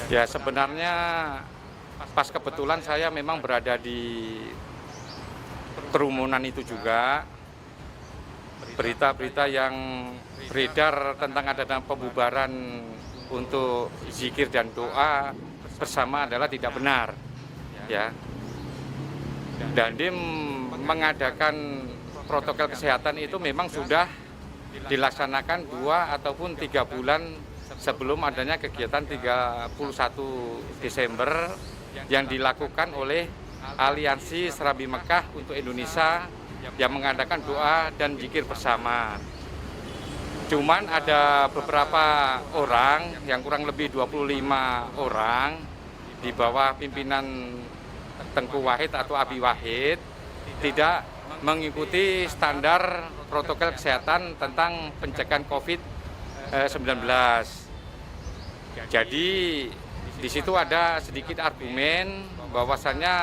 Ya sebenarnya pas kebetulan saya memang berada di kerumunan itu juga, berita-berita yang beredar tentang adanya pembubaran untuk zikir dan doa bersama adalah tidak benar, ya. Dandim mengadakan protokol kesehatan itu memang sudah dilaksanakan 2 ataupun 3 bulan sebelum adanya kegiatan 31 Desember yang dilakukan oleh Aliansi Serabi Mekah untuk Indonesia yang mengadakan doa dan zikir bersama. Cuman ada beberapa orang yang kurang lebih 25 orang di bawah pimpinan Tengku Wahid atau Abi Wahid tidak mengikuti standar protokol kesehatan tentang pencegahan COVID-19. Jadi di situ ada sedikit argumen bahwasannya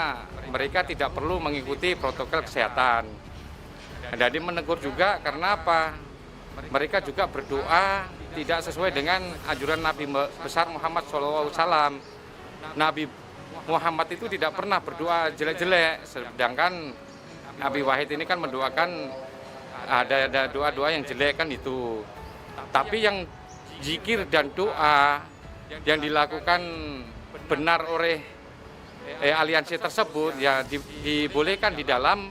mereka tidak perlu mengikuti protokol kesehatan. Jadi menegur juga karena apa? Mereka juga berdoa tidak sesuai dengan anjuran Nabi besar Muhammad SAW. Nabi Muhammad itu tidak pernah berdoa jelek-jelek, sedangkan Abi Wahid ini kan mendoakan ada doa-doa yang jelek kan itu. Tapi yang zikir dan doa yang dilakukan benar oleh aliansi tersebut ya dibolehkan di dalam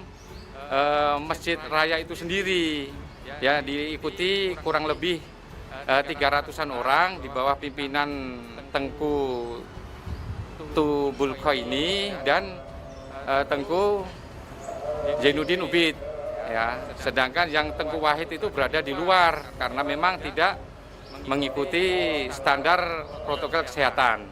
masjid raya itu sendiri. Ya diikuti kurang lebih 300-an orang di bawah pimpinan Tengku Tubulko ini dan Tengku Zainuddin Ubid. Ya, sedangkan yang Tengku Wahid itu berada di luar karena memang tidak mengikuti standar protokol kesehatan.